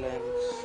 balance.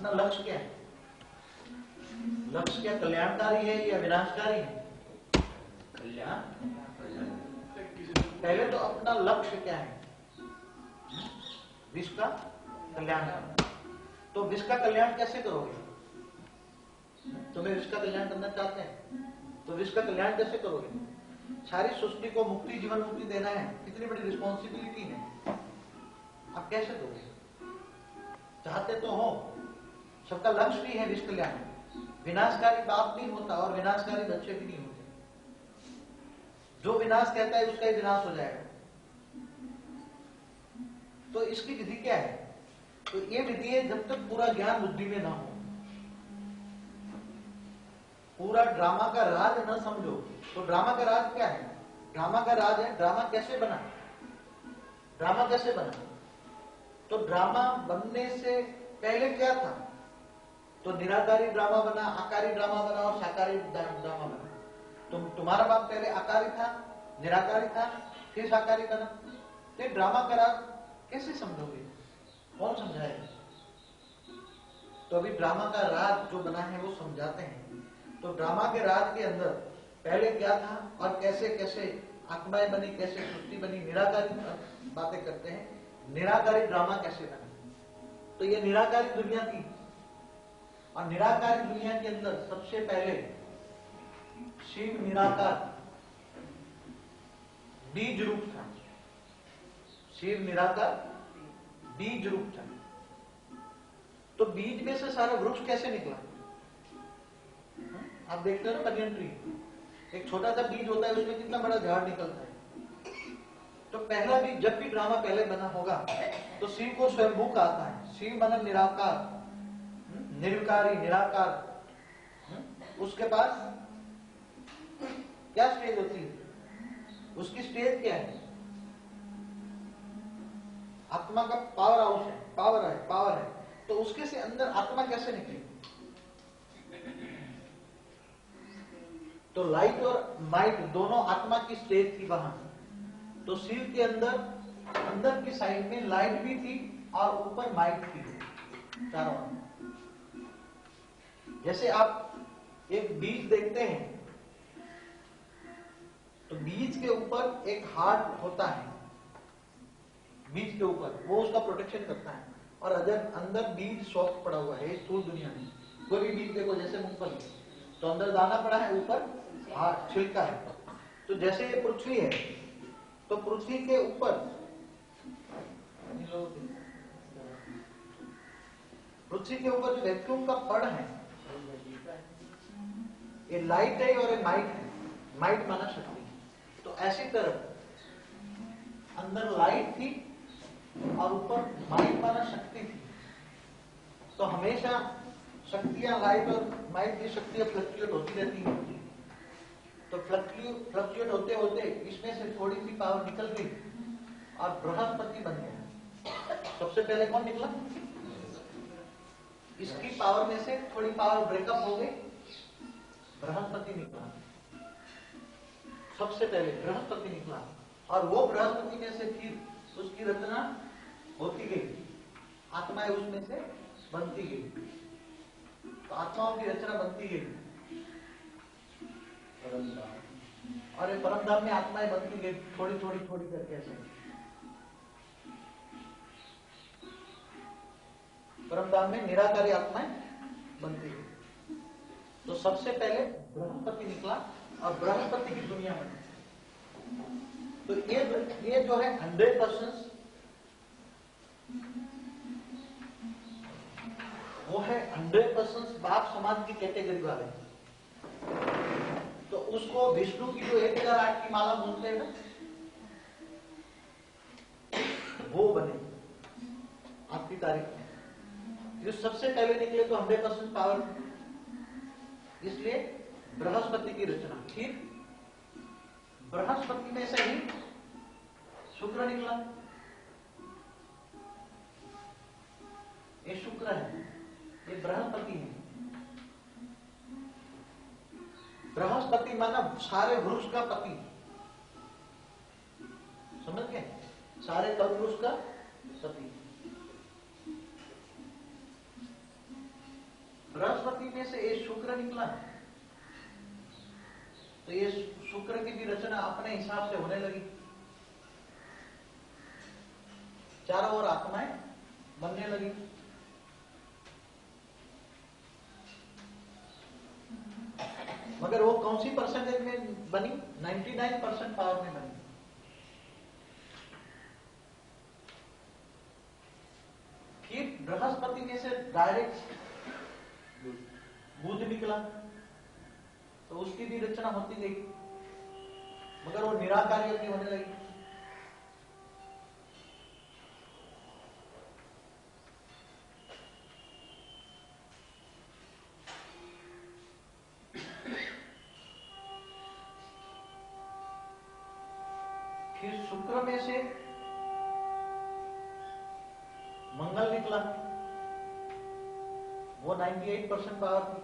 अपना लक्ष्य क्या है? लक्ष्य क्या कल्याणकारी है या विनाशकारी है? कल्याण। पहले तो अपना लक्ष्य क्या है? विश्व का कल्याण। तो विश्व का कल्याण कैसे करोगे? तुम्हें विश्व का कल्याण करना चाहते हैं तो विश्व का कल्याण कैसे करोगे? सारी सृष्टि को मुक्ति, जीवन मुक्ति देना है, कितनी बड़ी रिस्पॉन्सिबिलिटी है, आप कैसे दोगे? चाहते तो हो, सबका लक्ष्य भी है विश्व कल्याण, विनाशकारी बाप नहीं होता और विनाशकारी बच्चे भी नहीं होते। जो विनाश कहता है उसका ही विनाश हो जाएगा। तो इसकी विधि क्या है? तो ये विधि है जब तक पूरा ज्ञान बुद्धि में ना हो, पूरा ड्रामा का राज न समझो। तो ड्रामा का राज क्या है? ड्रामा का राज है ड्रामा कैसे बना। ड्रामा कैसे बना? तो ड्रामा बनने से पहले क्या था? तो निराकारी ड्रामा बना, आकारी ड्रामा बना और साकारी ड्रामा बना। तुम्हारा बाप पहले आकारी था, निराकारी था, फिर साकारी बना। तो ड्रामा का राज कैसे समझोगे? कौन समझाएगा? तो अभी ड्रामा का राज जो बना है वो समझाते हैं। तो ड्रामा के राज के अंदर पहले क्या था और कैसे कैसे आत्माएं बनी, कैसे सृष्टि बनी, निराकारी बातें करते हैं। निराकारी ड्रामा कैसे बना? तो ये निराकारी दुनिया थी और निराकारी दुनिया के अंदर सबसे पहले शिव निराकार बीज रूप था। शिव निराकार बीज रूप था। तो बीज में से सारा वृक्ष कैसे निकला? आप देखते हो ना बनियन ट्री, एक छोटा सा बीज होता है, उसमें कितना बड़ा झाड़ निकलता है। तो पहला बीज, जब भी ड्रामा पहले बना होगा तो शिव को स्वयंभू कहता है। शिव मतलब निराकार, निर्विकारी, निराकार। उसके पास क्या स्टेज होती है? उसकी स्टेज क्या है? आत्मा का पावर हाउस है, पावर है। तो उसके से अंदर आत्मा कैसे निकली? तो लाइट और माइट दोनों आत्मा की स्टेज थी वहां। तो शिव के अंदर की साइड में लाइट भी थी और ऊपर माइट थी, चारों। जैसे आप एक बीज देखते हैं तो बीज के ऊपर एक हार्ट होता है, बीज के ऊपर वो उसका प्रोटेक्शन करता है। और अगर अंदर बीज सॉफ्ट पड़ा हुआ है, स्थूल दुनिया में कोई भी बीज देखो, जैसे मूंगफली, तो अंदर दाना पड़ा है, ऊपर हार्ट, छिलका है। तो जैसे ये पृथ्वी है, तो पृथ्वी के ऊपर जो वैक्यूम का फड़ है, ये लाइट है और ये माइट है। माइट माना शक्ति। तो ऐसी तरह अंदर लाइट थी और ऊपर माइट माना शक्ति थी। तो हमेशा शक्तियां, लाइट और माइट की शक्तियां फ्लक्चुएट होती रहती हैं। तो फ्लक्चुएट होते होते इसमें से थोड़ी सी पावर निकल गई और बृहस्पति बन गया। सबसे पहले कौन निकला? इसकी पावर में से थोड़ी पावर ब्रेकअप हो गई, बृहस्पति निकला। सबसे पहले बृहस्पति निकला और वो बृहस्पति में से फिर उसकी रचना होती गई, आत्माएं उसमें से बनती गई। तो आत्माओं की रचना बनती गई और ये परमधाम में आत्माएं बनती गई, थोड़ी थोड़ी थोड़ी करके। ऐसे परमधाम में निराकारी आत्माएं बनती गई। तो सबसे पहले बृहस्पति निकला और बृहस्पति की दुनिया बनी। तो ये जो है 100% वो है 100% बाप समाज की कैटेगरी वाले। तो उसको विष्णु की जो 1008 की माला बोलते हैं ना, वो बने आपकी तारीख में। जो सबसे पहले निकले तो 100% पावर, इसलिए बृहस्पति की रचना। फिर बृहस्पति में से ही शुक्र निकला। ये शुक्र है, ये बृहस्पति है। बृहस्पति माना सारे वृक्ष का पति, समझ गए? सारे कल्पवृक्ष का पति। में से ये शुक्र निकला, तो ये शुक्र की भी रचना अपने हिसाब से होने लगी, चारों ओर आत्माएं बनने लगी। मगर वो कौन सी परसेंटेज में बनी? 99% पावर में बनी। फिर बृहस्पति में से डायरेक्ट बुध निकला, तो उसकी भी रचना होती गई, मगर वो निराकारी अपनी होने लगी। फिर शुक्र में से मंगल निकला, वो 98% पावर थी।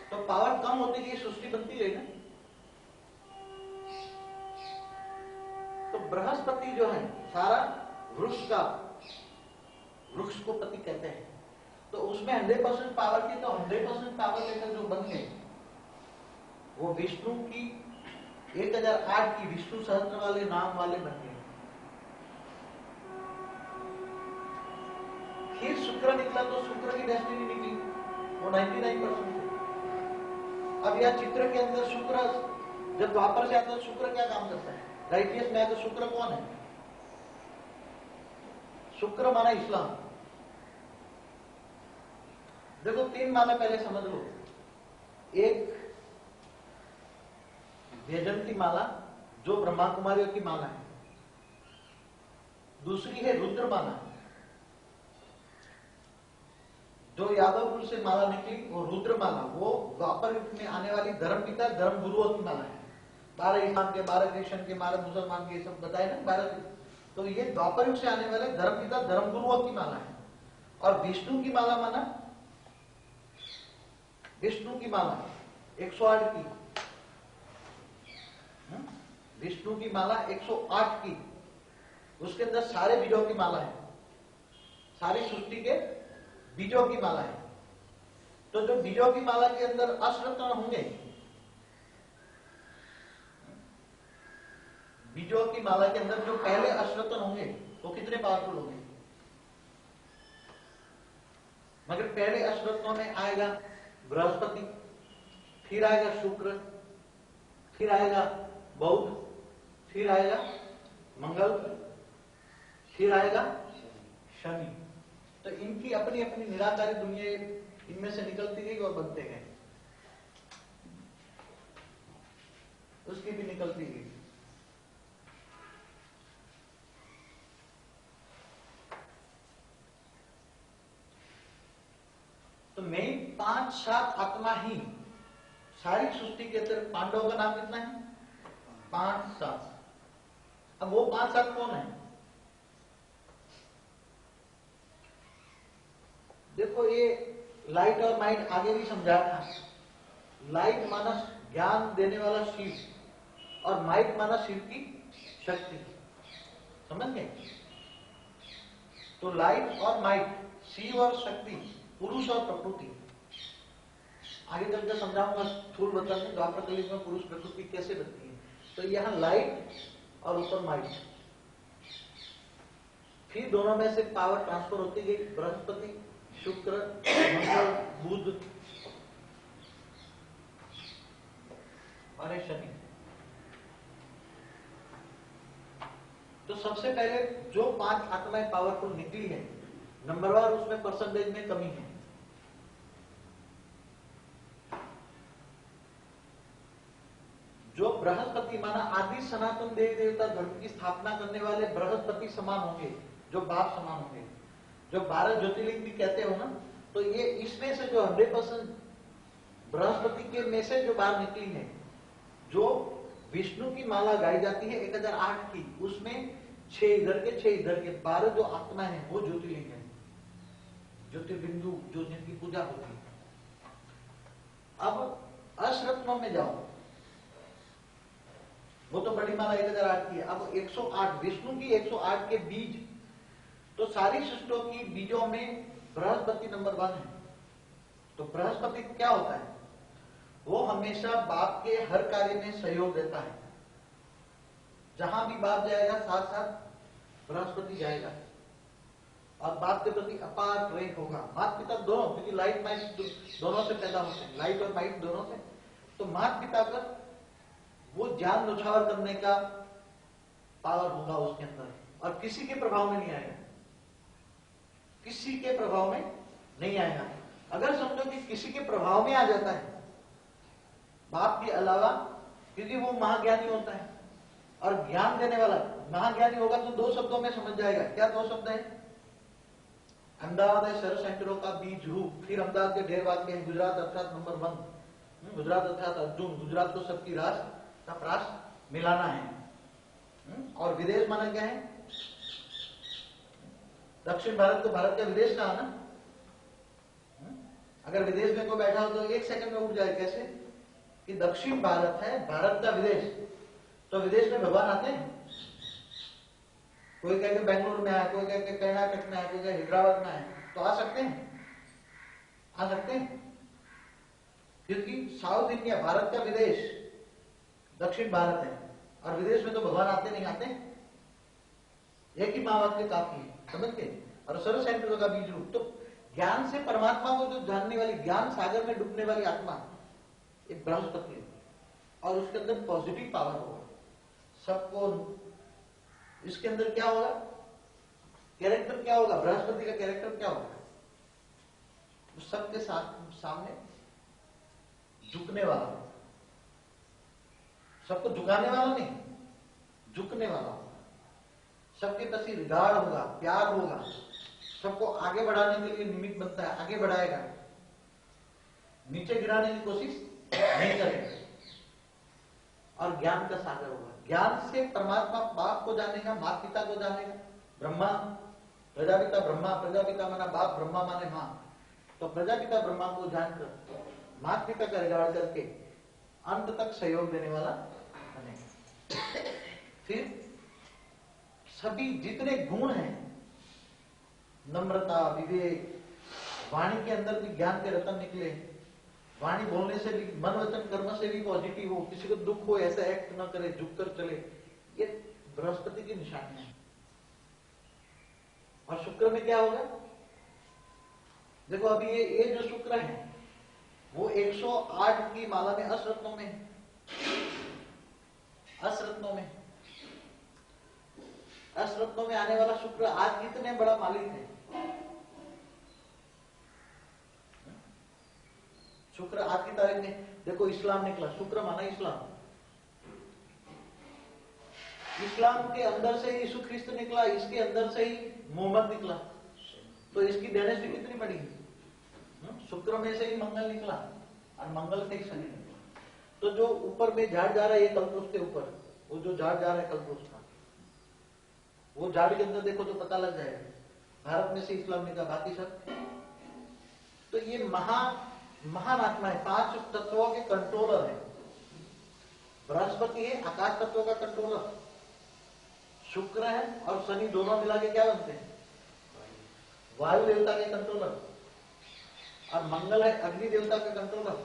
तो पावर कम होती गई, सृष्टि बनती गई ना। तो बृहस्पति जो है सारा वृक्ष को पति कहते हैं, तो उसमें 100% पावर थी, तो 100% पावर लेकर जो बन गए वो विष्णु की 1008 की विष्णु सहस्त्र वाले नाम वाले बन गए। फिर शुक्र निकला, तो शुक्र की डेस्टिनी निकली, वो 99% थे। अब यह चित्र के अंदर शुक्र जब द्वापर से आता है, शुक्र क्या काम करता है? राइटियस में तो शुक्र कौन है? शुक्र माना इस्लाम। देखो 3 माना पहले समझ लो। एक वैजंती माला जो ब्रह्मा कुमारियों की माला है, दूसरी है रुद्र माला जो यादव कुल से माला निकली, वो रुद्र माला, वो द्वापर युग में आने वाली धर्म पिता धर्म गुरुओं की माला है। 12 ईमान के, 12 क्रिश्चियन के, 12 मुसलमान के, सब बताए ना 12। तो ये द्वापर युग से आने वाले धर्म पिता धर्म गुरुओं की माला है। और विष्णु की माला माना, विष्णु की माला 108 की, विष्णु की माला 108 की, उसके अंदर सारे बीजों की माला है, सारी सृष्टि के बीजों की माला है। तो जो बीजों की माला के अंदर अश्रत्न होंगे, बीजों की माला के अंदर जो पहले अश्रत्न होंगे वो कितने पावरफुल होंगे? मगर पहले अश्रत्नों में आएगा बृहस्पति, फिर आएगा शुक्र, फिर आएगा बुध, फिर आएगा मंगल, फिर आएगा शनि। तो इनकी अपनी अपनी निराकारी दुनिया इनमें से निकलती गई और बनते गए, उसकी भी निकलती गई। तो मेन 5-7 आत्मा ही सारी सृष्टि के अंदर। पांडवों का नाम कितना है? 5-7। अब वो 5-7 कौन है? देखो ये लाइट और माइट आगे भी समझाया था। लाइट माना ज्ञान देने वाला शिव और माइट माना शिव की शक्ति, समझ गए? तो लाइट और माइट, शिव और शक्ति, पुरुष और प्रकृति। आगे चलकर समझाऊंगा, स्थूल वचन में द्वापर कलयुग में पुरुष प्रकृति कैसे बनती है। तो यहाँ लाइट और ऊपर माइट, फिर दोनों में से पावर ट्रांसफर होती गई, बृहस्पति, शुक्र, मंगल, बुध और शनि। तो सबसे पहले जो 5 आत्माएं पावरफुल निकली है, नंबरवार उसमें परसेंटेज में कमी है। जो बृहस्पति माना आदि सनातन देवी देवता धर्म की स्थापना करने वाले बृहस्पति समान होंगे, जो बाप समान होंगे, जो 12 ज्योतिर्लिंग भी कहते हो ना, तो ये इसमें से जो 100% बृहस्पति के में से जो बाहर निकली है, जो विष्णु की माला गाई जाती है 1008 की, उसमें 6 इधर के 6 इधर के 12 जो आत्मा है वो ज्योतिर्लिंग है, ज्योतिर्बिंदु जो जिनकी पूजा होती है। अब अश्रत्नों में जाओ, वो तो बड़ी माला 1008 की है। अब 108 विष्णु की 108 के बीज, तो सारी सृष्टियों की बीजों में बृहस्पति नंबर 1 है। तो बृहस्पति क्या होता है? वो हमेशा बाप के हर कार्य में सहयोग देता है। जहां भी बाप जाएगा साथ साथ बृहस्पति जाएगा और बाप के प्रति अपार प्रेम होगा। माता पिता दोनों, क्योंकि लाइट माइट दोनों से पैदा होते हैं, लाइट और माइट दोनों से। तो माता पिता पर वो ज्ञान न्यौछावर करने का पावर होगा उसके अंदर, और किसी के प्रभाव में नहीं आएगा, किसी के प्रभाव में नहीं आएगा। अगर समझो कि किसी के प्रभाव में आ जाता है बाप के अलावा, क्योंकि वो महाज्ञानी होता है और ज्ञान देने वाला महाज्ञानी होगा, तो 2 शब्दों में समझ जाएगा। क्या 2 शब्द है? अहमदाबाद है शहर सेंटरों का बीज रूप, फिर अहमदाबाद के ढेर वाक्य हैं, गुजरात अर्थात नंबर 1, गुजरात अर्थात अर्जुन, गुजरात को सबकी रास का प्रास मिलाना है। और विदेश माना क्या है? दक्षिण भारत को भारत का विदेश कहा ना। अगर विदेश में कोई बैठा हो तो 1 सेकंड में उठ जाए, कैसे कि दक्षिण भारत है भारत का विदेश, तो विदेश में भगवान आते हैं। कोई कह के बेंगलुरु में आया, कोई कह के कर्नाटक में आया, कोई कह हैदराबाद में आया, तो आ सकते हैं, आ सकते हैं, क्योंकि साउथ इंडिया भारत का विदेश दक्षिण भारत है, और विदेश में तो भगवान आते नहीं आते। एक ही माँ बाप के काफी है, समझ के। और सर्व सेंटर का बीज रूप, तो ज्ञान से परमात्मा को जो जानने वाली, ज्ञान सागर में डूबने वाली आत्मा एक बृहस्पति है, और उसके अंदर पॉजिटिव पावर होगा सबको। इसके अंदर क्या होगा? कैरेक्टर क्या होगा? बृहस्पति का कैरेक्टर क्या होगा? तो सबके सामने झुकने वाला, सबको झुकाने वाला नहीं, झुकने वाला होगा। सबके प्रति रिगार्ड होगा, प्यार होगा, सबको आगे बढ़ाने के लिए निमित्त बनता है, आगे बढ़ाएगा, नीचे गिराने की कोशिश नहीं करेगा। और ज्ञान का सागर होगा, ज्ञान से परमात्मा बाप को जानेगा, माता पिता को जानेगा। ब्रह्मा प्रजापिता, ब्रह्मा प्रजापिता माना बाप, ब्रह्मा माने मां, तो प्रजापिता ब्रह्मा को जानकर माता पिता का रिगार्ड करके अंत तक सहयोग देने वाला बनेगा। फिर सभी जितने गुण हैं, नम्रता, विवेक, वाणी के अंदर भी ज्ञान के रतन निकले, वाणी बोलने से भी, मन वचन कर्म से भी पॉजिटिव हो, किसी को दुख हो ऐसा एक्ट न करे, झुक कर चले, ये बृहस्पति की निशानी है। और शुक्र में क्या होगा? देखो अभी ये जो शुक्र है वो 108 की माला में अश्रत्नों में, अश्रत्नों में, अश्रत्नों में आने वाला शुक्र आज कितने बड़ा मालिक है। शुक्र आज की तारीख में देखो, इस्लाम निकला, शुक्र माना इस्लाम, इस्लाम के अंदर से ही यीशु ख्रिस्त निकला, इसके अंदर से ही मोहम्मद निकला, तो इसकी डायनेस्टी कितनी बड़ी है। शुक्र में से ही मंगल निकला और मंगल से ही शनि निकला। तो जो ऊपर में झाड़ जा रहा है, ये कल्पवृक्ष के ऊपर, वो जो झाड़ जा रहा है कल्पवृक्ष का, वो झाड़ के अंदर देखो तो पता लग जाएगा, भारत में से इस्लाम निकला, बाकी सब। तो ये महान आत्मा है, 5 तत्वों के कंट्रोलर है। बृहस्पति है आकाश तत्वों का कंट्रोलर, शुक्र है और शनि दोनों मिला के क्या बनते हैं? वायु देवता के कंट्रोलर, और मंगल है अग्नि देवता का कंट्रोलर,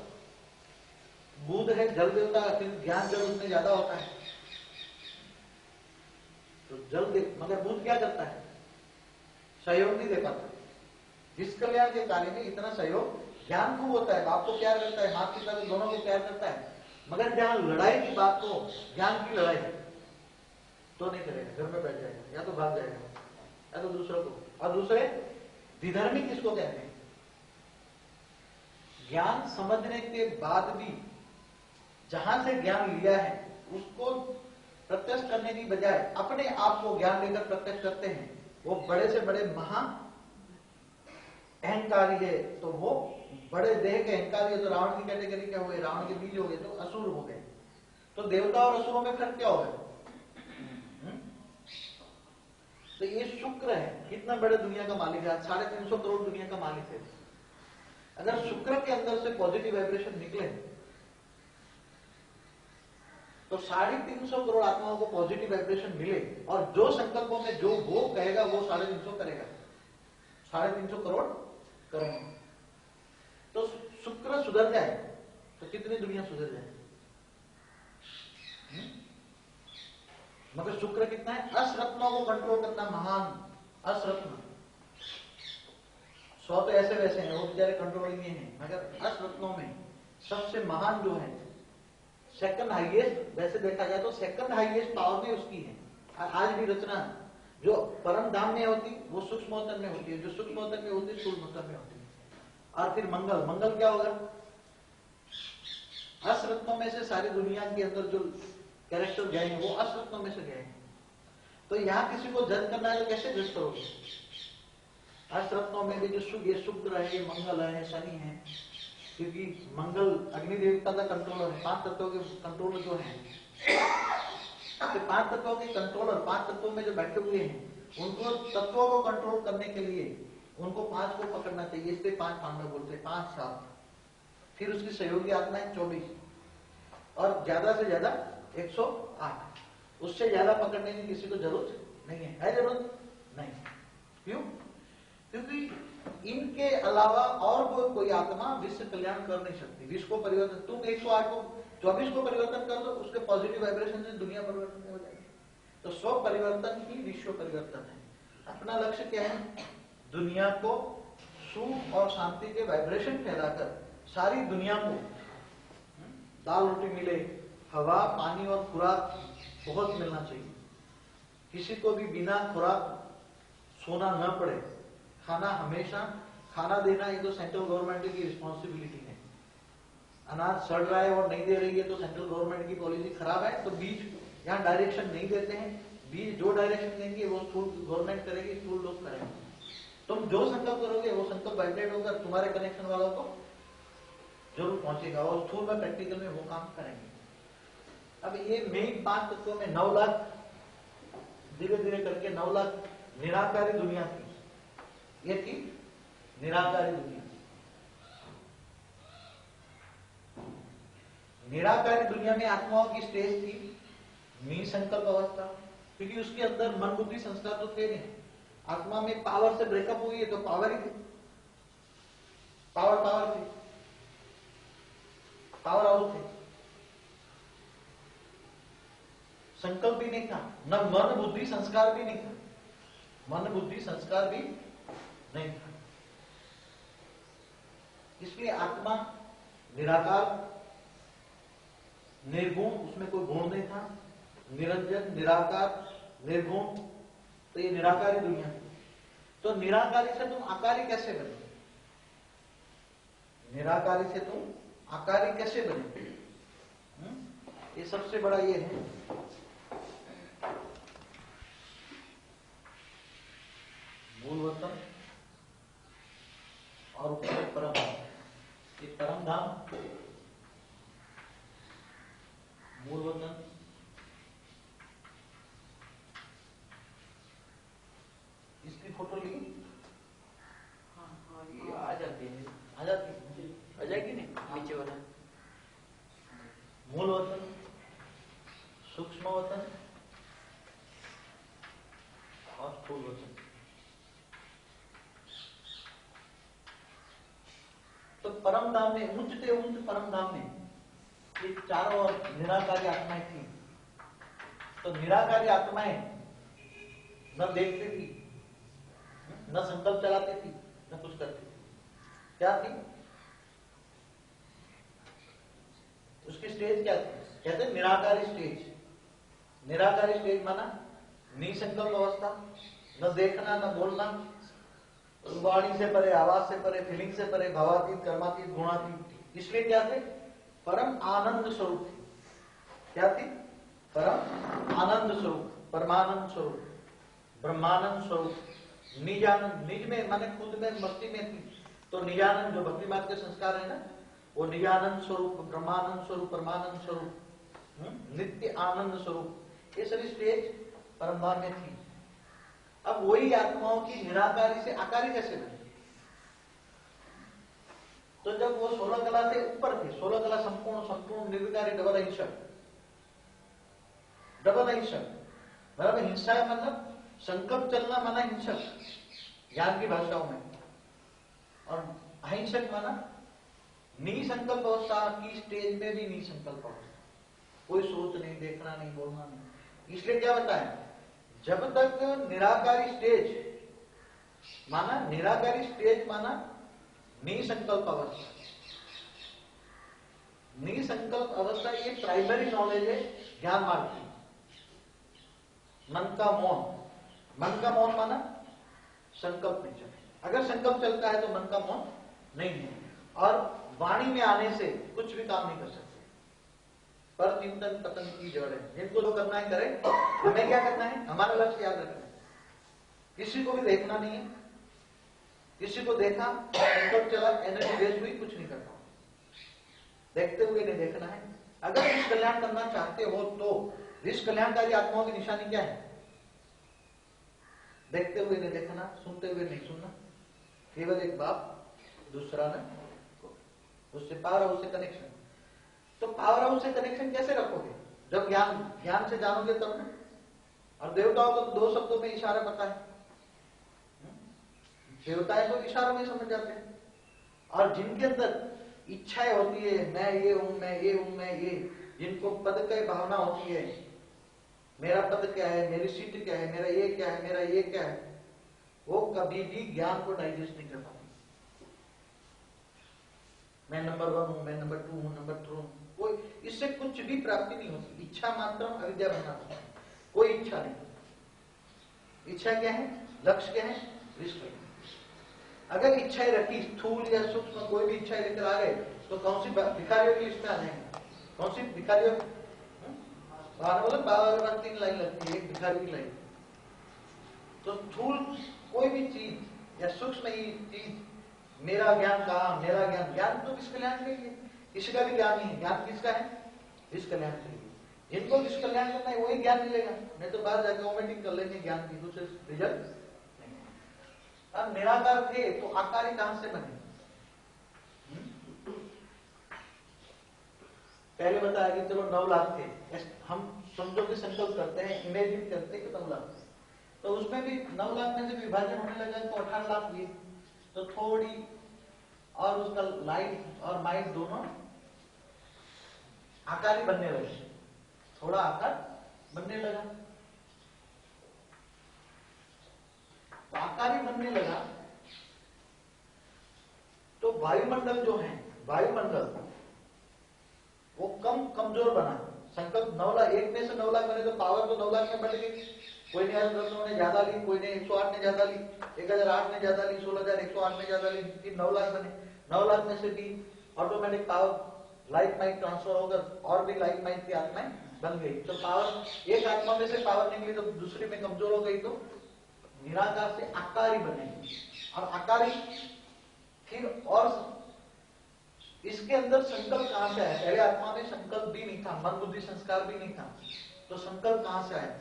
बुध है जल देवता, ज्ञान जल उसमें ज्यादा होता है, तो जल देव, मगर बुध क्या करता है? सहयोग नहीं दे पाता। जिस कल्याण के कार्य में इतना सहयोग, ज्ञान खूब होता है, बाप को प्यार करता है, माता पिता को दोनों को प्यार करता है, मगर जहां लड़ाई की बात हो, ज्ञान की लड़ाई, तो नहीं करेगा, घर में बैठ जाएगा, या तो भाग जाएगा, या तो दूसरों को। और दूसरे विधर्मी किसको कहते हैं? ज्ञान समझने के बाद भी जहां से ज्ञान लिया है उसको प्रत्यक्ष करने की बजाय अपने आप को ज्ञान लेकर प्रत्यक्ष करते हैं, वो बड़े से बड़े महा अहंकारी है। तो वो बड़े देह के अहंकारी है, तो रावण की कैटेगरी क्या हो गए? रावण के बीज हो गए, तो असुर हो गए। तो देवता और असुरों में फर्क क्या होगा? तो ये शुक्र है, कितना बड़े दुनिया का मालिक है, 350 करोड़ दुनिया का मालिक है। अगर शुक्र के अंदर से पॉजिटिव वाइब्रेशन निकले तो 350 करोड़ आत्माओं को पॉजिटिव वाइब्रेशन मिले, और जो संकल्पों में जो वो कहेगा वो 350 करेगा। 350 करोड़ करेंगे। तो शुक्र सुधर जाए तो कितनी दुनिया सुधर जाए। मगर शुक्र कितना है, अश्रत्नों को कंट्रोल करना महान। अश्रत्न 100 तो ऐसे वैसे हैं, वो बेचारे कंट्रोल ही नहीं है, मगर अश्रत्नों में सबसे महान जो है, सेकंड हाईएस्ट, वैसे देखा जाए तो सेकंड हाईएस्ट पावर भी उसकी है। आज भी रचना जो परम धाम में होती वो सूक्ष्मोत्तर में होती है, जो सूक्ष्मोत्तर में होती स्थूलमोत्तर में होती है। और फिर मंगल, मंगल क्या होगा, अश्रत्नों में से सारी दुनिया के अंदर जो कैरेक्टर गए हैं वो अश्रत्नों में से गए हैं। तो यहाँ किसी को जज करना है तो कैसे जज करोगे। अश्रत्नों में भी जो ये शुक्र है, ये मंगल है, शनि है, क्योंकि मंगल अग्नि देवता का कंट्रोलर है। 5 तत्वों के कंट्रोलर जो है, तो 5 तत्वों के कंट्रोलर 5 तत्वों में जो बैठे हुए हैं, उनको तत्वों को कंट्रोल करने के लिए उनको 5 को पकड़ना चाहिए। इसलिए 5 पांडव बोलते हैं, 5 7। फिर उसकी सहयोगी आत्माएं 24 और ज्यादा से ज्यादा 108। उससे ज्यादा पकड़ने की किसी को जरूरत नहीं है जरूरत नहीं। क्यों? क्योंकि इनके अलावा और कोई आत्मा विश्व कल्याण कर नहीं सकती। विश्व को परिवर्तन, तुम 108 को 24 को परिवर्तन कर दो, उसके पॉजिटिव वाइब्रेशन से दुनिया परिवर्तन हो जाएगी। तो स्व परिवर्तन ही विश्व परिवर्तन है। अपना लक्ष्य क्या है, दुनिया को सुख और शांति के वाइब्रेशन फैलाकर सारी दुनिया को दाल रोटी मिले, हवा पानी और खुराक बहुत मिलना चाहिए। किसी को भी बिना खुराक सोना न पड़े, खाना हमेशा खाना देना, ये तो सेंट्रल गवर्नमेंट की रिस्पॉन्सिबिलिटी है। अनाज सड़ रहा है और नहीं दे रही है तो सेंट्रल गवर्नमेंट की पॉलिसी खराब है। तो बीज यहाँ डायरेक्शन नहीं देते हैं, बीज जो डायरेक्शन देंगे वो स्थूल गवर्नमेंट करेगी, स्थूल लोग करेंगे। तुम जो संकल्प करोगे वो संकल्प वाइब्रेट होकर तुम्हारे कनेक्शन वालों को जरूर पहुंचेगा और स्थूल में प्रैक्टिकल में वो काम करेंगे। अब ये मेन 5 तत्वों में 9 लाख धीरे धीरे करके 9 लाख निराकारी दुनिया थी। ये थी निराकारी दुनिया। निराकारी दुनिया में आत्माओं की स्टेज थी निसंकल्प अवस्था, क्योंकि उसके अंदर मन बुद्धि संस्कार तो थे नहीं। आत्मा में पावर से ब्रेकअप हुई है तो पावर ही थी, पावर थी, पावर हाउस थे। संकल्प भी नहीं था, न मन बुद्धि संस्कार भी नहीं था, मन बुद्धि संस्कार भी नहीं था। इसलिए आत्मा निराकार निर्गुण, उसमें कोई गुण नहीं था, निरंजन निराकार निर्गुण, तो ये निराकारी दुनिया है। तो निराकारी से तुम आकारी कैसे बने, निराकारी से तुम आकारी कैसे बने, ये सबसे बड़ा ये है। मूल वतन और ऊपर परम धाम। ये परम धाम, मूल वतन, इसकी फोटो ली। हाँ, ये आ जाती है, आ जाएगी नहीं नीचे वाला। मूल वतन, सूक्ष्म वतन और स्थूल वतन। तो परम धाम में, ऊंचते ऊंच परम धाम में ये चारों ओर निराकारी आत्माएं थी। तो निराकारी आत्माएं न देखती थी, न संकल्प चलाती थी, न कुछ करती थी। क्या थी उसकी स्टेज, क्या थी, कहते निराकारी स्टेज। निराकारी स्टेज माना निसंकल्प अवस्था, न देखना न बोलना, वाणी से परे, आवाज से परे, फीलिंग से परे, भावातीत, कर्मातीत, गुणातीत। इसलिए क्या थे, परम आनंद स्वरूप थी। क्या थी, परम आनंद स्वरूप, परमानंद स्वरूप, ब्रह्मानंद स्वरूप, निजानंद। निज में माने खुद में, मस्ती में थी। तो निजानंद जो भक्ति मार्ग के संस्कार है ना, वो निजानंद स्वरूप, ब्रह्मानंद स्वरूप, परमानंद स्वरूप, नित्य आनंद स्वरूप, ये सारी स्टेज परमधाम में थी। अब वही आत्माओं की निराकारी से आकारी कैसे बनी। तो जब वो 16 कला से ऊपर थे, 16 कला संपूर्ण निर्विकारी डबल अहिंसक, डबल अहिंसक बराबर। हिंसा मतलब संकल्प चलना माना हिंसक, ज्ञान की भाषाओं में। और अहिंसक माना निसंकल्प अवस्था की स्टेज में भी निसंकल्प अवस्था, कोई सोच नहीं, देखना नहीं, बोलना नहीं। इसलिए क्या बताया, जब तक निराकारी स्टेज माना, निराकारी स्टेज माना निसंकल्प अवस्था। निसंकल्प अवस्था ये प्राइमरी नॉलेज है ज्ञान मार्ग की। मन का मौन, मन का मौन माना संकल्प नहीं चले। अगर संकल्प चलता है तो मन का मौन नहीं है, और वाणी में आने से कुछ भी काम नहीं कर सकते। पर चिंतन पतन की जड़ है, जिनको जो करना है करें। हमें क्या करना है, हमारा लक्ष्य याद रखना है। किसी को भी देखना नहीं है, किसी को देखा संकल्प चला, एनर्जी वेस्ट हुई, कुछ नहीं करना, देखते हुए नहीं देखना है। अगर विश्व कल्याण करना चाहते हो तो विश्व कल्याणकारी आत्माओं की निशानी क्या है, देखते हुए नहीं देखना, सुनते हुए नहीं सुनना, केवल एक बाप, दूसरा न, उससे पावर हाउस से कनेक्शन। तो पावर हाउस से कनेक्शन कैसे रखोगे, जब ज्ञान से जानोगे तब ना। और देवताओं को तो 2 शब्दों में इशारा पता है, देवताएं तो इशारों में समझ जाते हैं। और जिनके अंदर इच्छाएं होती है, मैं ये हूं, मैं ये हूं, मैं ये, जिनको पद की भावना होती है, मेरा पद क्या है, मेरी सीट क्या है, मेरा ये क्या है, मेरा ये क्या है, वो कभी भी ज्ञान को डाइजेस्ट नहीं कर पाते। मैं नंबर 1 हूं, मैं नंबर 2 हूं, नंबर 3 हूं, कोई इससे कुछ भी प्राप्ति नहीं होती। इच्छा मात्र अविद्या बनना, कोई इच्छा नहीं। इच्छा क्या है, लक्ष्य क्या है, विश्व। अगर इच्छाएं रखी, स्थूल या सूक्ष्म कोई भी इच्छाएं लेकर आ गए तो कौन सी भिखारियों की लिस्ट में आ जाएंगे, कौन सी भिखारियों, बाबा 3 लाइन लगती है एक भिखारी की लाइन। तो स्थूल कोई भी चीज या सूक्ष्म ही चीज, मेरा ज्ञान कहा, मेरा ज्ञान तो विश्व कल्याण के लिए, किसी का भी ज्ञान नहीं। ज्ञान किसका है, विश्व कल्याण के लिए। जिनको विश्व कल्याण करना है वही ज्ञान मिलेगा, नहीं तो बाहर जाकर वोमिटिंग कर लेंगे ज्ञान की, दूसरे रिजल्ट। अब निराकार थे तो आकार ही कहां से बने। पहले बताया कि चलो 9 लाख थे, हम समझो कि संकल्प करते हैं, इमेजिन करते हैं कि 9 लाख, तो उसमें भी 9 लाख में से विभाजन होने लगा तो 18 लाख हुए। तो थोड़ी और उसका लाइट और माइंड दोनों आकार ही बनने लगे, थोड़ा आकार बनने लगा। तो आकार ही बनने लगा तो वायुमंडल जो है, वायुमंडल वो कमजोर बना। संकल्प 9 लाख, एक में से 9 लाख बने तो पावर तो 9 लाख में बढ़ गई। कोई ने 10 ने ज्यादा ली, कोई ने 108 ने ज्यादा ली, 1008 ने ज्यादा ली, 16108 ने ज्यादा ली, 9 लाख बने। 9 लाख में से भी automatic power life mind transfer होकर और भी लाइफ माइंड की आत्माएं बन गई। तो पावर एक आत्मा में से पावर निकली तो दूसरी में कमजोर हो गई, तो निराकार से आकारी बनेगी। और आकारी फिर और इसके अंदर संकल्प कहां से आया, पहले आत्मा में संकल्प भी नहीं था, मन बुद्धि संस्कार भी नहीं था, तो संकल्प कहां से आया।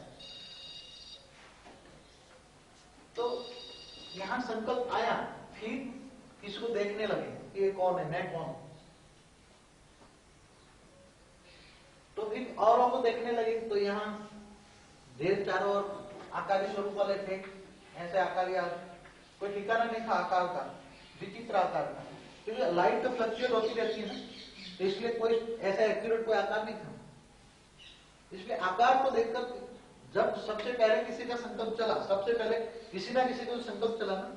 तो यहां संकल्प आया, फिर इसको देखने लगे कि ये कौन है, मैं कौन हूं। तो फिर औरों को देखने लगे, तो यहाँ देर चारों ओर आकारी स्वरूप वाले थे, ऐसे आकारी, कोई ठिकाना नहीं था आकार का, विचित्र आकार का, क्योंकि लाइट तो फ्लक्चुएट होती रहती है ना, तो इसलिए कोई ऐसा एक्यूरेट कोई आकार नहीं था। इसलिए आकार को देखकर जब सबसे पहले किसी का संकल्प चला, सबसे पहले किसी ना किसी को संकल्प चला ना,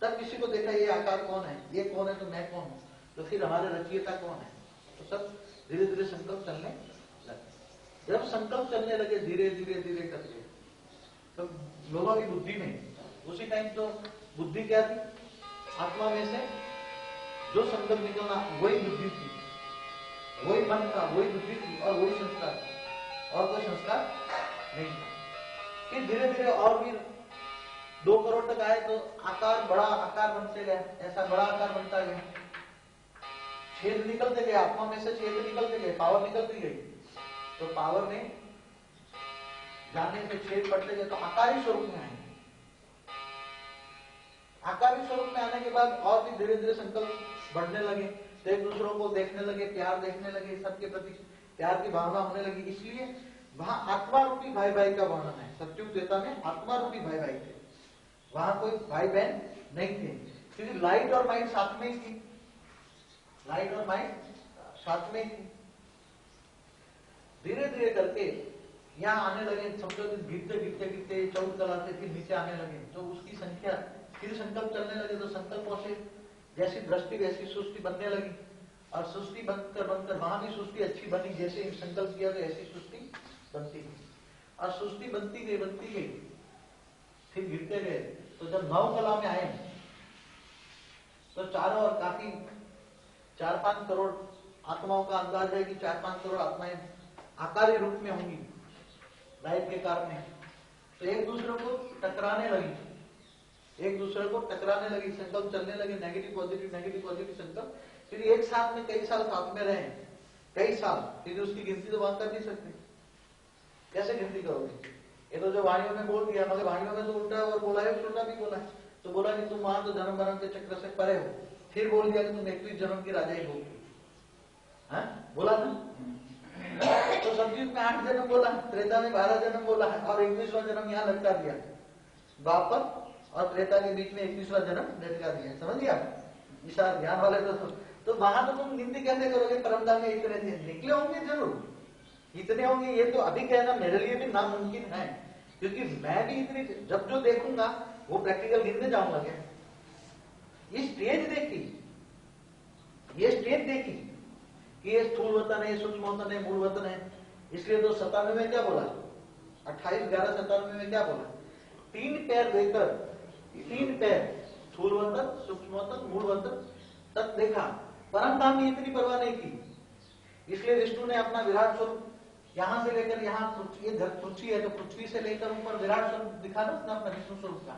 तब किसी को देखा ये आकार कौन है, ये कौन है, तो मैं कौन हूं, तो फिर हमारे रचयिता कौन है। तो सब धीरे धीरे संकल्प चलने लगे। जब संकल्प चलने लगे धीरे धीरे धीरे करके, तो लोगों की बुद्धि में उसी टाइम तो बुद्धि क्या थी, आत्मा में से जो संकल्प निकलना वही बुद्धि थी, वही मन था, वही बुद्धि थी, और वही संस्कार, और कोई संस्कार नहीं था। फिर धीरे धीरे और भी 2 करोड़ तक आए तो आकार, बड़ा आकार बनते गया, ऐसा बड़ा आकार बनता गया, छेद निकलते गए, आत्मा में से छेद निकलते गए, पावर निकलती गई, तो पावर में जाने से छेद पड़ते गए, तो आकारी स्वरूप में आए। आकारी स्वरूप में आने के बाद और भी धीरे धीरे संकल्प बढ़ने लगे, तो एक दूसरों को देखने लगे, प्यार देखने लगे, सबके प्रति प्यार की भावना होने लगी। इसलिए वहां आत्मा रूपी भाई भाई का वर्णन है। सत्युग त्रेता में आत्मा रूपी भाई भाई थे, वहां कोई भाई बहन नहीं थे। क्योंकि लाइट और माइंड साथ में ही थी, लाइट और माइंड साथ में ही थी। धीरे धीरे करके यहाँ आने लगे, समझो गिरते गिरते गिरते चौथ कला से फिर नीचे आने लगे, तो उसकी संख्या फिर संकल्प चलने लगे, तो संकल्पों से जैसी दृष्टि वैसी सृष्टि बनने लगी, और सृष्टि बनकर बनकर वहां भी सृष्टि अच्छी बनी, जैसे संकल्प किया तो ऐसी सृष्टि बनती गई, और सृष्टि बनती गई, फिर गिरते गए। तो जब नव कला में आए तो चारों ओर काफी 4-5 करोड़ आत्माओं का अंदाज है कि 4-5 करोड़ आत्माएं आकारी रूप में होंगी लाइट के कारण। तो एक दूसरे को टकराने लगी, संकल्प चलने लगे, नेगेटिव पॉजिटिव संकल्प। फिर एक साथ में कई साल साथ में रहे, कई साल, फिर उसकी गिनती तो वहां कर नहीं सकते, कैसे गिनती करोगे? ये तो जो वाणियों में बोल दिया, मगर वाणियों में तो उल्टा और बोला है, उल्टा भी बोला है। तो बोला कि तुम वहां तो जन्म मरण के चक्र से परे हो, फिर बोल दिया कि तुम 21 जन्म की राजा ही होगी, बोला ना? तो सतयुग में 8 जन्म बोला, त्रेता में 12 जन्म बोला है, और 21वां जन्म यहाँ लटका दिया, द्वापर और त्रेता के बीच में 21वां जन्म लटका दिया, समझ गया? विशाल ज्ञान वाले तो वहां तो तुम गिनती कैसे करोगे? परमधाम में इतने थे, निकले होंगे जरूर, इतने होंगे, ये तो अभी कहना मेरे लिए भी नामुमकिन है, क्योंकि मैं भी इतनी, जब जो देखूंगा वो प्रैक्टिकल गिनने जाऊंगा क्या? ये स्टेज देखी कि ये स्थूल वतन है, सूक्ष्म वतन है, मूल वतन है। इसलिए तो 97 में क्या बोला, 28/11/97 में क्या बोला? 3 पैर देकर, 3 पैर, स्थूल वतन, सूक्ष्म वतन, मूल वतन तक देखा। परमधाम ने इतनी परवाह नहीं की, इसलिए विष्णु ने अपना विराट स्वरूप यहां से लेकर यहां, ये पृथ्वी है तो पृथ्वी से लेकर ऊपर विराट स्वरूप दिखा ना अपना विष्णु स्वरूप का।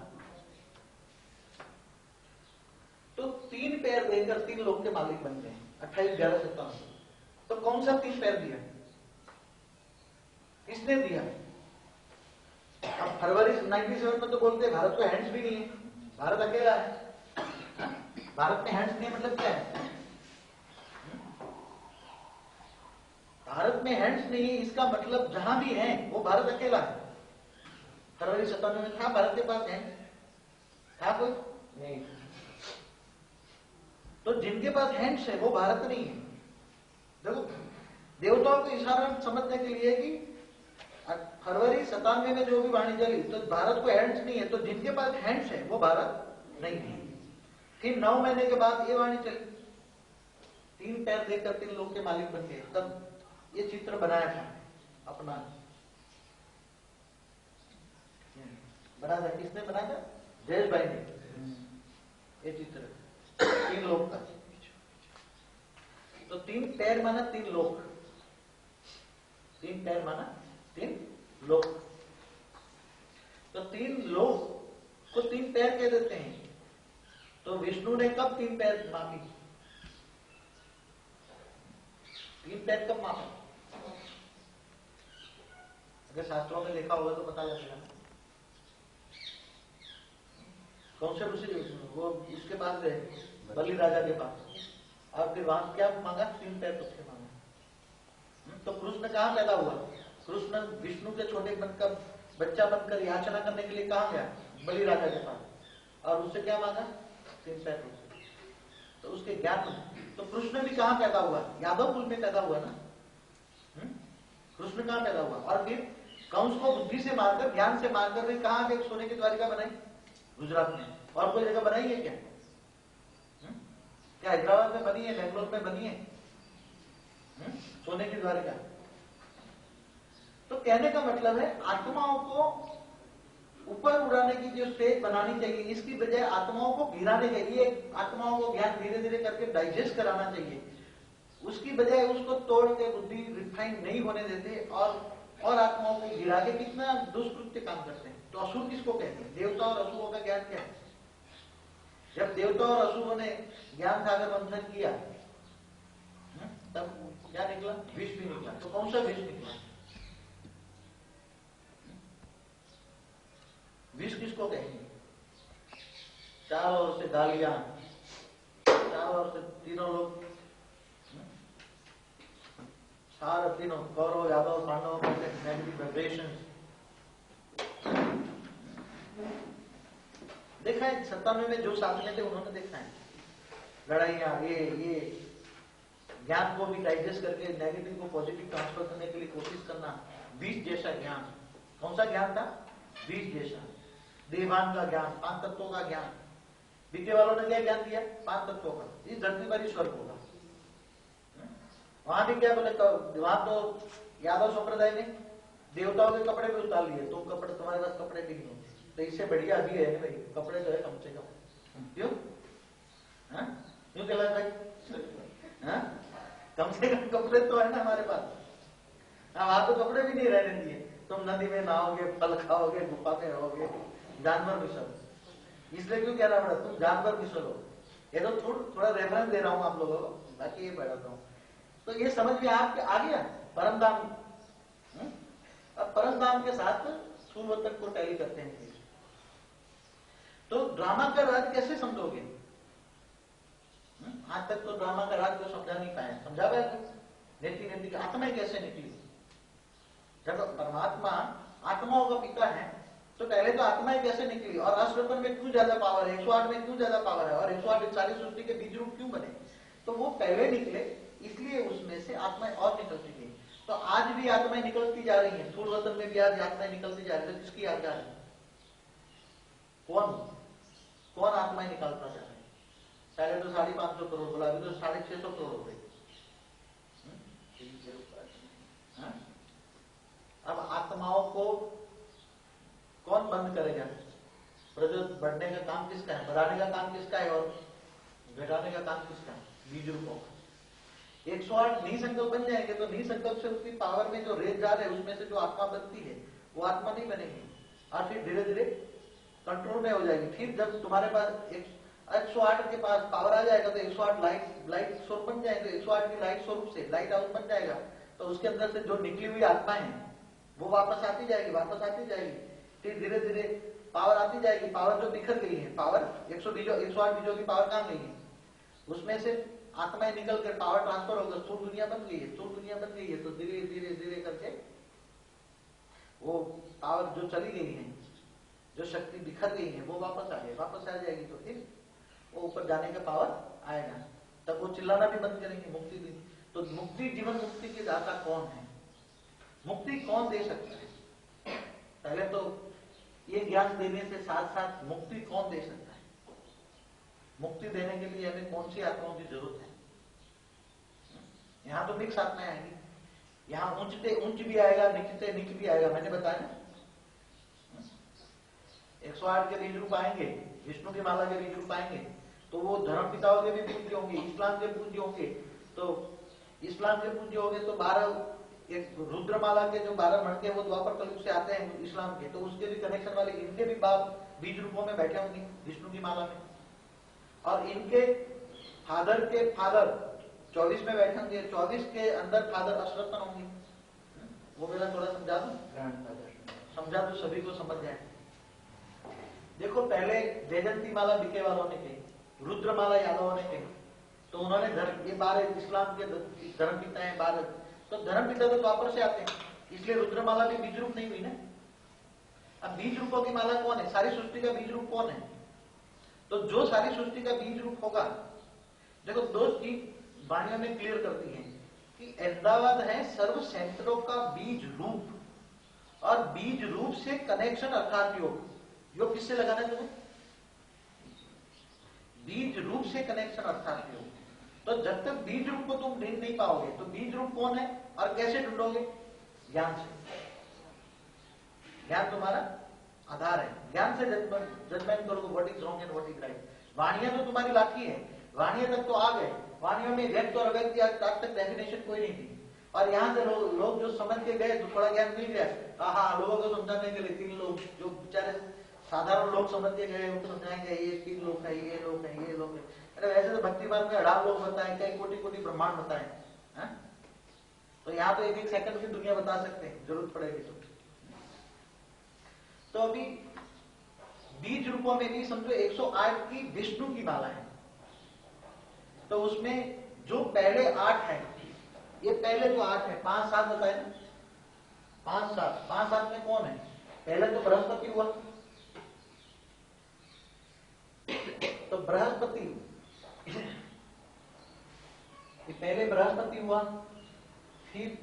तो 3 पैर देकर 3 लोग के मालिक बनते हैं 28/11/97। तो कौन सा 3 पैर दिया? किसने दिया? अब फरवरी 97 में तो बोलते भारत को हैंड्स भी नहीं है, भारत अकेला है। भारत में हैंड्स नहीं मतलब क्या है? भारत में हैंड्स नहीं है, इसका मतलब जहां भी है वो भारत अकेला है। फरवरी 97 में था भारत के पास हैंड्स? था कोई? नहीं। तो जिनके पास हैंड्स है वो भारत नहीं है। देखो, देवताओं को इशारा समझने के लिए कि फरवरी 97 में जो भी वाणी चली, तो भारत को हैंड्स नहीं है, तो जिनके पास हैंड्स है वो भारत नहीं है। फिर 9 महीने के बाद ये वाणी चली, 3 पैर देकर 3 लोग के मालिक बन गए। तब ये चित्र बनाया था अपना, बना था, किसने बनाया था? जयेश भाई ने। ये चित्र 3 लोग का, तो 3 पैर माना 3 लोग, 3 पैर माना 3 लोग। तो 3 लोग को 3 पैर कह देते हैं। तो विष्णु ने कब 3 पैर मापी? 3 पैर कब मापा? अगर शास्त्रों में लिखा होगा तो पता चलेगा। कौन से ऋषि? वो इसके पास गए, बलि राजा के पास, और फिर वहां क्या मांगा? 3 पैर उसके मांगा। तो कृष्ण कहाँ पैदा हुआ? कृष्ण विष्णु के छोटे बनकर, बच्चा बनकर याचना करने के लिए कहाँ गया? बलि राजा के पास, और उससे क्या मांगा? 3 पैर। तो उसके ज्ञान, तो कृष्ण भी कहाँ पैदा हुआ? यादव कुल में पैदा हुआ ना। कृष्ण कहाँ पैदा हुआ? और फिर कंस को बुद्धि से मारकर, ज्ञान से मारकर भी कहाँ एक सोने की द्वारिका बनाई? गुजरात में। और कोई जगह बनाई है क्या? क्या हैदराबाद में बनी है, बेंगलोर में बनी है सोने की द्वारिका? तो कहने का मतलब है आत्माओं को ऊपर उड़ाने की जो स्टेज बनानी चाहिए, इसकी बजाय आत्माओं को गिराने चाहिए, आत्माओं को ज्ञान धीरे धीरे करके डाइजेस्ट कराना चाहिए। उसकी बजाय उसको तोड़ के बुद्धि रिफाइन नहीं होने देते, और आत्माओं को गिरा के कितना दुष्कृत्य काम करते हैं। तो असुर किसको कहते हैं? देवता और असुरों का ज्ञान क्या है? जब देवता और असुरों ने ज्ञान सागर मंथन किया, तब क्या निकला? विष भी निकला। तो कौन सा विष निकला? विष किसको कहेंगे? चारों ओर से गालियां, चारों ओर से तीनों लोग, सारे तीनों कौरव, यादव, पांडवों में नेगेटिव वाइब्रेशन। देखा है 97 में जो साथ में थे उन्होंने देखा है लड़ाइयाँ, ये ज्ञान को भी डाइजेस्ट करके नेगेटिव को पॉजिटिव ट्रांसफर करने के लिए कोशिश करना, बीज जैसा ज्ञान। कौन सा ज्ञान था? बीज जैसा, देवान का ज्ञान, 5 तत्वों का ज्ञान। बीके वालों ने क्या ज्ञान दिया? 5 तत्वों का। इस धरती पर ही स्वर्ग होगा। वहां भी क्या बोले, वहां तो यादव संप्रदाय ने देवताओं के कपड़े भी उतार लिए, तुम कपड़े, तुम्हारे पास कपड़े भी नहीं होते, तो इससे बढ़िया अभी है भाई, कपड़े तो है कम से कम। क्यों क्यों कहला भाई? कम से कम कपड़े तो है ना हमारे पास। वहां तो कपड़े भी नहीं रहने दिए, तुम नदी में नहाओगे, फल खाओगे, गुफा में रहोगे, जानवर भी सब। इसलिए क्यों कहना पड़ा तुम जानवर भी चलो। ये तो थोड़ा रेफरेंस दे रहा हूं आप लोगों को, बाकी ये पढ़ाता हूं। तो ये समझ में आपके आ गया परमधाम। अब परमधाम के साथ सूर्यवतन को टैली करते हैं। तो ड्रामा का राज कैसे समझोगे? आज तक तो ड्रामा का राज को समझा नहीं पाए। समझा पाए? नेति नेति की आत्मा कैसे निकली? जब परमात्मा आत्माओं का पिता है तो पहले तो आत्माएं कैसे निकली, और अश्वतन में क्यों ज्यादा पावर है, 108 में क्यों ज्यादा पावर है, और 108 40 सृष्टि के बीज रूप क्यों बने? तो वो पहले निकले, इसलिए उसमें से आत्माएं और निकलती गई। तो आज भी आत्माएं निकलती जा रही हैं, स्थूल वतन में भी आज आत्माएं निकलती जा रही है। किसकी आज्ञा है? कौन आत्माएं निकालता जा रहा है? पहले तो 550 करोड़ बोला, अभी तो 650 करोड़ हो गई। अब आत्माओं को कौन बंद करेगा? प्रज्वलित बढ़ने का काम किसका है? बढ़ाने का काम किसका है? और घटाने का काम किसका है? बीज रूपों का। 108 नी संकल्प बन जाएंगे तो नी संकल्प से उसकी पावर में जो रेत जा रहे उसमें से जो आत्मा बनती है वो आत्मा नहीं बनेगी, और फिर धीरे धीरे कंट्रोल में हो जाएगी। फिर जब तुम्हारे पास 108 के पास पावर आ जाएगा तो 108 लाइट स्वरूप बन जाएंगे। 108 की लाइट स्वरूप से लाइट हाउस बन जाएगा, तो उसके अंदर से जो निकली हुई आत्मा है वो वापस आती जाएगी। फिर धीरे धीरे पावर आती जाएगी। पावर जो बिखर गई है, पावर 108 बीजों की पावर कहां गई है? उसमें से आत्माएं निकल कर पावर ट्रांसफर होकर स्थूल दुनिया बन गई है। तो धीरे धीरे धीरे करके वो पावर जो चली गई है, जो शक्ति बिखर गई है, वो वापस आ जाएगी। तो फिर वो ऊपर जाने का पावर आएगा, तब वो चिल्लाना भी बंद करेंगे, मुक्ति भी। तो मुक्ति, जीवन मुक्ति के दाता कौन है? मुक्ति कौन दे सकता है? पहले तो ये ज्ञान देने से साथ साथ मुक्ति कौन दे सकता है? मुक्ति देने के लिए हमें कौन सी आत्माओं की जरूरत है? यहाँ तो मिक्स आत्माएं आएंगी, यहाँ ऊंचते ऊंच भी आएगा, निचते निच भी आएगा। मैंने बताया ना, 108 के बीज रूप आएंगे, विष्णु की माला के बीज रूप आएंगे, तो वो धर्म पिताओं के भी पूज्य होंगे, इस्लाम के पूज्य होंगे। तो इस्लाम के पूज्य होंगे तो 12 एक रुद्रमाला के जो 12 मणके वो द्वापर कलयुग से आते हैं इस्लाम के, तो उसके भी कनेक्शन वाले इनके भी बाप बीज रूपों में बैठे होंगे विष्णु की माला में। और इनके फादर के फादर 24 में बैठे होंगे, 24 के अंदर फादर अश्वतन होंगे। वो मेरा थोड़ा समझा दो, समझा तो सभी को समझ जाए। देखो, पहले जयंती माला बीके वालों ने कही, रुद्रमाला यादवों ने कही, तो उन्होंने ये 12 इस्लाम के धर्म पिता है 12, तो धर्म पिता तो द्वापर से आते हैं, इसलिए रुद्रमाला भी बीज रूप नहीं हुई ना। अब बीज रूपों की माला कौन है? सारी सृष्टि का बीज रूप कौन है? तो जो सारी सृष्टि का बीज रूप होगा, देखो 2 चीज वाणियों में क्लियर करती है कि अहमदाबाद है सर्व सेंटरों का बीज रूप, और बीज रूप से कनेक्शन अर्थात योग किससे लगाना है तुम्हें? बीज रूप से कनेक्शन अर्थात योग। तो जब तक बीज रूप को तुम ढूंढ नहीं पाओगे, तो बीज रूप कौन है और कैसे ढूंढोगे? ज्ञान से। ज्ञान तुम्हारा आधार है, ज्ञान से जजमेंट करोगे what is wrong and what is right. वाणियां तो तुम्हारी लाठी है, वाणियां तक तो आ गए, वाणियों में व्यक्त और अव्यक्त आज तक डेफिनेशन कोई नहीं थी, और यहाँ से लोग जो समझ के गए तो थोड़ा ज्ञान मिल गया। हाँ, लोगों को समझाने के लिए 3 लोग जो बेचारे साधारण लोग समझ के गए उनको समझाएंगे ये 3 लोग है, ये लोग है, ये लोग है। अरे वैसे तो भक्ति मार्ग में 18 लोग बताए, कई कोटि कोटि ब्रह्मांड बताए। तो यहाँ तो 1-1 सेकंड की दुनिया बता सकते हैं, जरूरत पड़ेगी तो अभी बीज रूपों में भी समझो 108 की विष्णु की माला है, तो उसमें जो पहले 8 है, ये पहले जो 8 है, 5-7 बताए ना, 5-7 में कौन है? पहले तो बृहस्पति हुआ, बृहस्पति, ये पहले बृहस्पति हुआ, फिर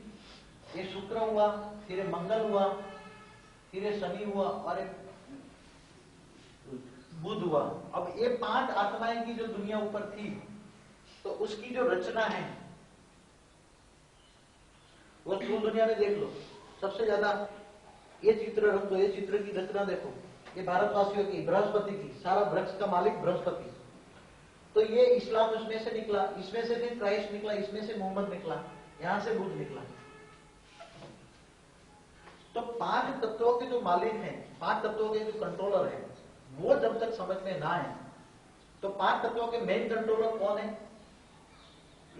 ये शुक्र हुआ, फिर ये मंगल हुआ, फिर ये शनि हुआ और एक बुध हुआ। अब ये 5 आत्माएं की जो दुनिया ऊपर थी, तो उसकी जो रचना है वो स्थूल दुनिया में देख लो। सबसे ज्यादा ये चित्र रख दो, ये चित्र की रचना देखो, ये भारतवासियों की, बृहस्पति की, सारा वृक्ष का मालिक बृहस्पति। तो ये इस्लाम उसमें से निकला, इसमें से फिर क्राइस्ट निकला, इसमें से मोहम्मद निकला, यहां से बुद्ध निकला। तो 5 तत्वों के जो मालिक हैं, 5 तत्वों के जो कंट्रोलर हैं, वो जब तक समझ में ना आए, तो 5 तत्वों के मेन कंट्रोलर कौन है?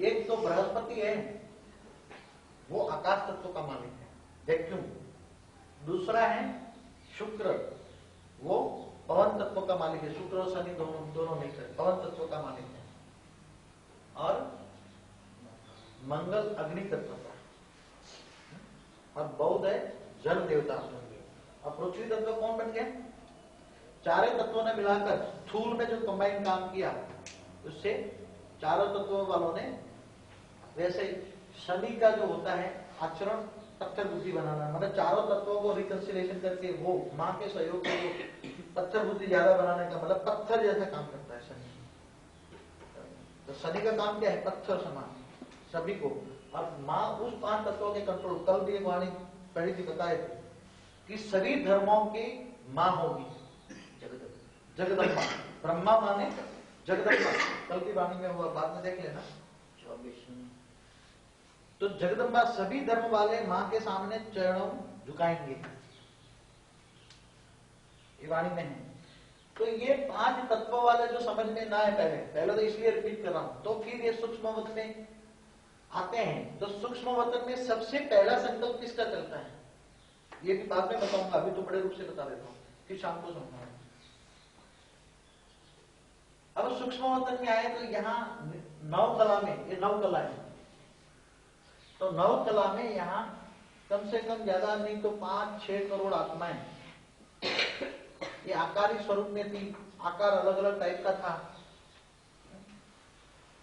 एक तो बृहस्पति है, वो आकाश तत्व का मालिक है, वैक्यूम। दूसरा है शुक्र, वो पवन तत्व का मालिक है, शुक्र और शनि दोनों मिलकर पवन तत्व का मालिक है। और मंगल अग्नि तत्व का, और बौद्ध है जल देवता। और पृथ्वी तत्व कौन बन गया? चारों तत्वों ने मिलाकर स्थूल में जो कंबाइन काम किया, उससे चारों तत्वों वालों ने, वैसे शनि का जो होता है आचरण, पत्थर बुद्धि बनाना, मतलब चारों तत्वों को रिकंसिलेशन करके वो मां के सहयोग से पत्थर बुद्धि ज्यादा बनाने का, मतलब पत्थर जैसा काम करता है शनि। तो शनि का काम क्या है? पत्थर समान सभी को। और मां उस 5 तत्वों के कंट्रोल, कल भी एक वाणी पढ़ी थी, बताए थे कि सभी धर्मों की मां होगी जगदम्बा। ब्रह्मा माने जगदम्बा, कल की वाणी में हुआ, बाद में देख लेना। तो जगदम्बा सभी धर्म वाले मां के सामने चरणों झुकाएंगे, ये वाणी में है। तो ये 5 तत्वों वाले जो समझ में ना है, पहले तो इसलिए रिपीट कर रहा हूं। तो फिर ये सूक्ष्म वतन में आते हैं, तो सूक्ष्म वतन में सबसे पहला संकल्प किसका चलता है, ये भी बाद में बताऊंगा, अभी तो बड़े रूप से बता देता हूं, फिर शाम को समझना। अब सूक्ष्म वतन में आए तो यहाँ 9 कला में, ये 9 कला है, तो 9 कला में यहाँ कम से कम ज्यादा नहीं तो 5-6 करोड़ आत्माएं, ये आकारी स्वरूप में थी, आकार अलग अलग टाइप का था।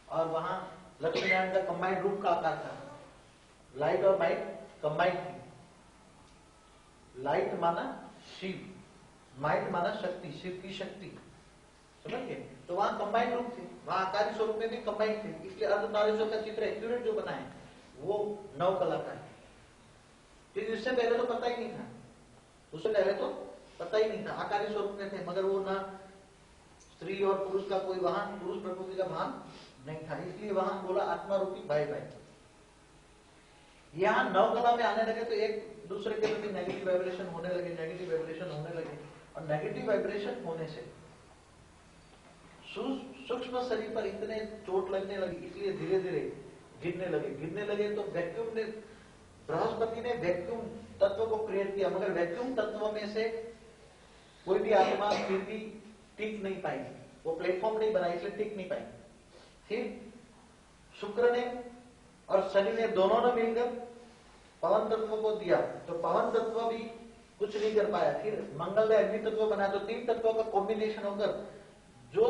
और वहां लक्ष्मी नारायण का कंबाइंड रूप का आकार था, लाइट और माइट कंबाइंड थी। लाइट माना शिव, माइट माना शक्ति, शिव की शक्ति, समझ गए? तो वहां कंबाइंड रूप थे, वहां आकारी स्वरूप में भी कंबाइंड थे, इसलिए अर्धनारीश्वर का चित्र एक्यूरेट जो बना है वो 9 कला का है। फिर इससे पहले तो पता ही नहीं था, उससे पहले तो पता ही नहीं था, आकारी स्वरूप में थे, मगर वो ना स्त्री और पुरुष का कोई वहां पुरुष प्रकृति का भान नहीं था, इसलिए वहां बोला आत्मा रूपी भाई भाई। यहाँ 9 कला में आने लगे तो एक दूसरे के प्रति नेगेटिव वाइब्रेशन होने लगे, नेगेटिव वाइब्रेशन होने लगे, और नेगेटिव वाइब्रेशन होने से सूक्ष्म शरीर पर इतने चोट लगने लगी, इसलिए धीरे धीरे गिरने लगे। तो वैक्यूम ने, बृहस्पति ने वैक्यूम तत्व को क्रिएट किया, मगर वैक्यूम तत्व में से कोई भी आत्मा फिर भी टिक नहीं पाई, वो प्लेटफॉर्म नहीं बना, इसलिए टिक नहीं पाई। फिर शुक्र ने और शनि ने दोनों ने मिलकर पवन तत्व को दिया, तो पवन तत्व भी कुछ नहीं कर पाया। फिर मंगल ने अग्नि तत्व बनाया, तो 3 तत्वों का कॉम्बिनेशन होकर जो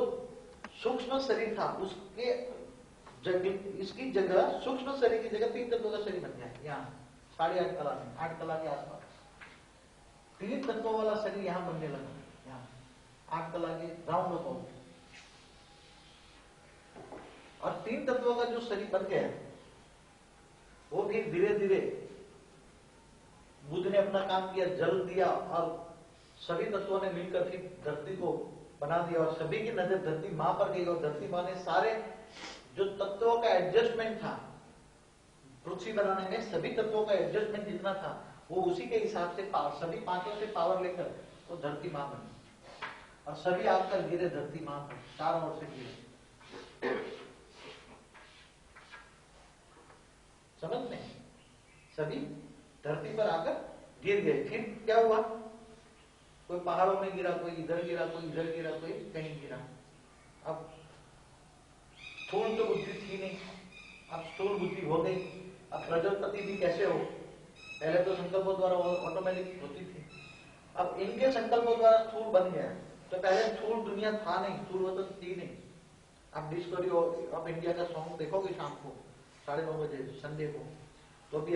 सूक्ष्म शरीर था उसके इसकी जगह, सूक्ष्म शरीर की जगह 3 तत्वों का शरीर बन गया। यहाँ 8.5 कला में, 8 कला के आसपास 3 तत्वों वाला शरीर यहाँ बनने लगा, यहाँ 8 कला के राउंड अबाउट। और 3 तत्वों का जो शरीर बन गया वो भी धीरे धीरे बुद्ध ने अपना काम किया, जल दिया, और सभी तत्वों ने मिलकर फिर धरती को बना दिया, और सभी की नजर धरती मां पर गई, और धरती मां ने सारे जो तत्वों का एडजस्टमेंट था पृथ्वी बनाने में, सभी तत्वों का एडजस्टमेंट जितना था वो उसी के हिसाब से सभी 5 से पावर लेकर वो धरती मां बनी, और सभी आकर गिरे धरती मां पर, चारों ओर से गिरे। समझ में? सभी धरती पर आकर गिर गए। फिर क्या हुआ? कोई पहाड़ों में गिरा, कोई इधर गिरा, कोई इधर गिरा, कोई कहीं गिरा। अब स्थूल तो बुद्धि थी नहीं, अब स्थूल बुद्धि हो गई। अब प्रजापति भी कैसे हो? पहले तो संकल्पों द्वारा ऑटोमेटिक होती थी, अब इनके संकल्पों द्वारा स्थूल बन गया। तो पहले स्थूल दुनिया था नहीं, स्थूल वतन थी नहीं, आप डिस्कवरी ऑफ इंडिया का सॉन्ग देखोगे शाम को 9:30 बजे संडे को, तो भी